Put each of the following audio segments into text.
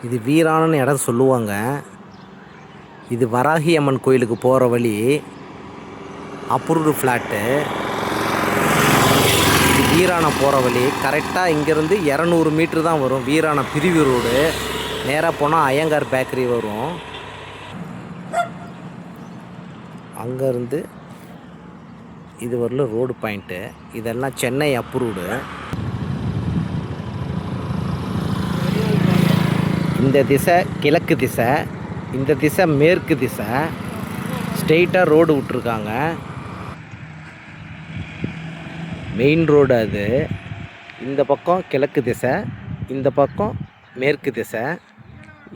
இது வீராணன்னு இடம் சொல்லுவாங்க. இது வராகி அம்மன் கோயிலுக்கு போகிற வழி. Approved flat. இது வீராணம் போகிற வழி. கரெக்டாக இங்கேருந்து 200 மீட்ரு தான் வரும். வீராணம் பிரிவு ரோடு. நேராக போனால் ஐயங்கார் பேக்கரி வரும். அங்கேருந்து இது வரலும் ரோடு பாயிண்ட்டு. இதெல்லாம் சென்னை அப்ரூவ்டு. இந்த திசை கிழக்கு திசை, இந்த திசை மேற்கு திசை. ஸ்ட்ரெயிட்டாக ரோடு விட்ருக்காங்க. மெயின் ரோடு அது. இந்த பக்கம் கிழக்கு திசை, இந்த பக்கம் மேற்கு திசை.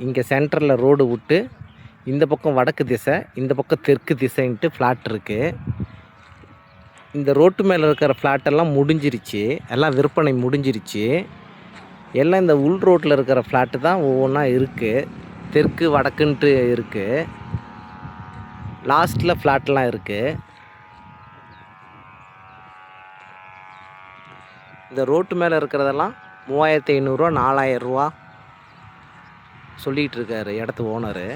இங்கே சென்டரில் ரோடு விட்டு இந்த பக்கம் வடக்கு திசை, இந்த பக்கம் தெற்கு திசைன்ட்டு ஃப்ளாட் இருக்குது. இந்த ரோட்டு மேலே இருக்கிற ஃப்ளாட்டெல்லாம் முடிஞ்சிருச்சு. எல்லாம் விற்பனை முடிஞ்சிருச்சு. எல்லாம் இந்த உள் ரோட்டில் இருக்கிற ஃப்ளாட்டு தான் ஒவ்வொன்றா இருக்குது. தெற்கு வடக்குன்ட்டு இருக்குது. லாஸ்ட்டில் ஃப்ளாட்லாம் இருக்குது. இந்த ரோட்டு மேலே இருக்கிறதெல்லாம் 3500 4000 சொல்லிகிட்டு இருக்காரு இடத்து ஓனரு.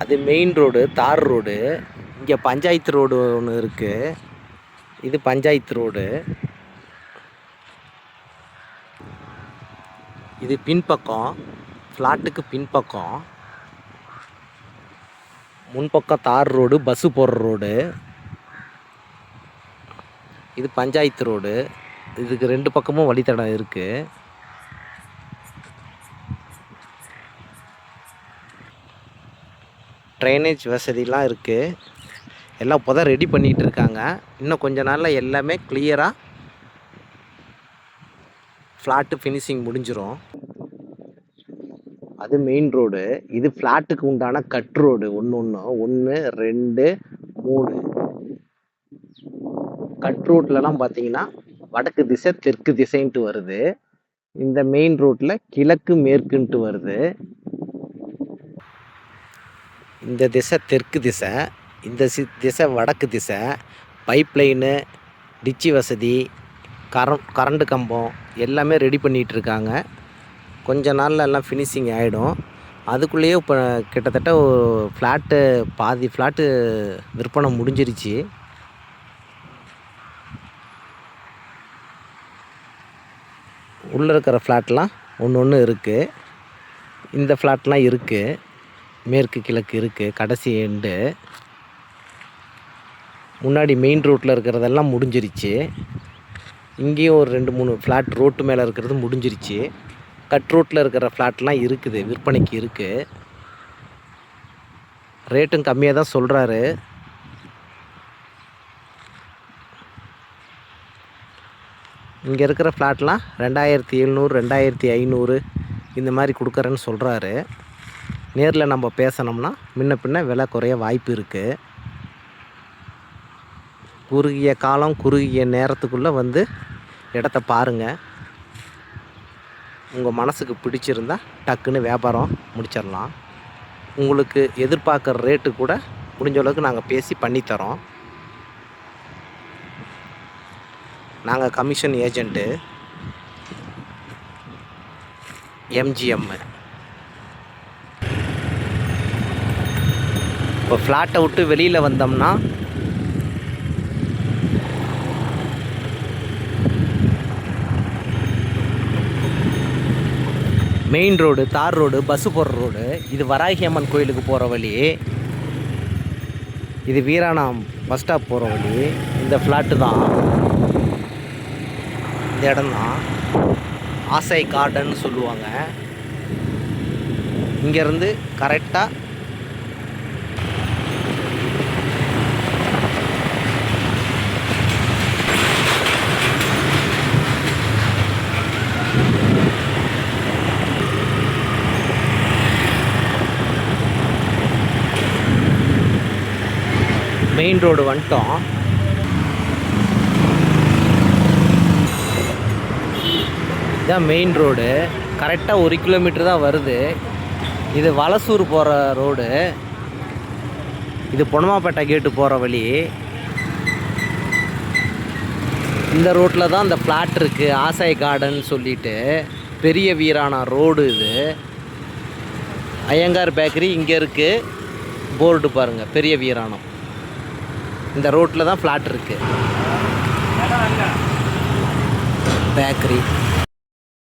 அது மெயின் ரோடு, தார் ரோடு. இங்கே பஞ்சாயத்து ரோடு ஒன்று இருக்குது. இது பஞ்சாயத்து ரோடு. இது பின்பக்கம், ஃப்ளாட்டுக்கு பின்பக்கம். முன்பக்கம் தார் ரோடு, பஸ்ஸு போடுற ரோடு. இது பஞ்சாயத்து ரோடு. இதுக்கு 2 பக்கமும் வழித்தடம் இருக்குது. ட்ரைனேஜ் வசதிலாம் இருக்குது. எல்லாம் இப்போ தான் ரெடி பண்ணிகிட்டு இருக்காங்க. இன்னும் கொஞ்ச நாளில் எல்லாமே கிளியராக ஃப்ளாட்டு ஃபினிஷிங் முடிஞ்சிடும். அது மெயின் ரோடு. இது ஃப்ளாட்டுக்கு உண்டான கட் ரோடு. 1 2 3 கட் ரோட்லலாம் பார்த்தீங்கன்னா வடக்கு திசை தெற்கு திசைன்ட்டு வருது. இந்த மெயின் ரோட்டில் கிழக்கு மேற்குன்ட்டு வருது. இந்த திசை தெற்கு திசை, இந்த திசை வடக்கு திசை. பைப் லைனு, டிச்சி வசதி, கரண்ட்டு கம்பம் எல்லாமே ரெடி பண்ணிகிட்ருக்காங்க. கொஞ்ச நாளில் எல்லாம் ஃபினிஷிங் ஆகிடும். அதுக்குள்ளேயே இப்போ கிட்டத்தட்ட ஃப்ளாட்டு பாதி ஃப்ளாட்டு விற்பனை முடிஞ்சிருச்சு. உள்ளே இருக்கிற ஃப்ளாட்லாம் ஒன்று இருக்குது. இந்த ஃப்ளாட்லாம் இருக்குது. மேற்கு கிழக்கு இருக்குது. கடைசி எண்டு. முன்னாடி மெயின் ரோட்டில் இருக்கிறதெல்லாம் முடிஞ்சிருச்சு. இங்கேயும் ஒரு 2-3 ஃப்ளாட் ரோட்டு மேலே இருக்கிறது முடிஞ்சிருச்சு. கட் ரோட்டில் இருக்கிற ஃப்ளாட்லாம் இருக்குது, விற்பனைக்கு இருக்குது. ரேட்டும் கம்மியாக தான் சொல்கிறாரு. இங்கே இருக்கிற ஃப்ளாட்லாம் 2700 2500 இந்த மாதிரி கொடுக்குறேன்னு சொல்கிறாரு. நேரில் நம்ம பேசணும்னா முன்ன பின்ன விலை குறைய வாய்ப்பு இருக்குது. குறுகிய காலம் குறுகிய நேரத்துக்குள்ளே வந்து இடத்த பாருங்கள். உங்கள் மனசுக்கு பிடிச்சிருந்தா டக்குன்னு வியாபாரம் முடிச்சிடலாம். உங்களுக்கு எதிர்பார்க்குற ரேட்டு கூட முடிஞ்ச அளவுக்கு நாங்கள் பேசி பண்ணித்தரோம். நாங்கள் கமிஷன் ஏஜெண்ட்டு. MGM. இப்போ ஃப்ளாட்டை விட்டு வெளியில் வந்தோம்னா மெயின் ரோடு, தார் ரோடு, பஸ்ஸு போடுற ரோடு. இது வராகி அம்மன் கோயிலுக்கு போகிற வழி. இது வீராணம் பஸ் ஸ்டாப் போகிற வழி. இந்த ஃப்ளாட்டு தான், இந்த இடம் தான். ஆசை கார்டன் சொல்லுவாங்க. இங்கேருந்து கரெக்டாக மெயின் ரோடு வந்துட்டோம். இதுதான் மெயின் ரோடு. கரெக்டாக 1 கிலோமீட்டர் தான் வருது. இது வலசூர் போகிற ரோடு. இது பொன்னமாப்பேட்டை கேட்டு போகிற வழி. இந்த ரோட்டில் தான் இந்த ஃப்ளாட் இருக்குது, ஆசாய் கார்டன் சொல்லிட்டு. பெரிய வீராணா ரோடு இது. ஐயங்கார் பேக்கரி இங்கே இருக்குது. போர்டு பாருங்கள், பெரிய வீராணம். இந்த ரோட்டில் தான் ஃப்ளாட் இருக்குது, பேக்கரி.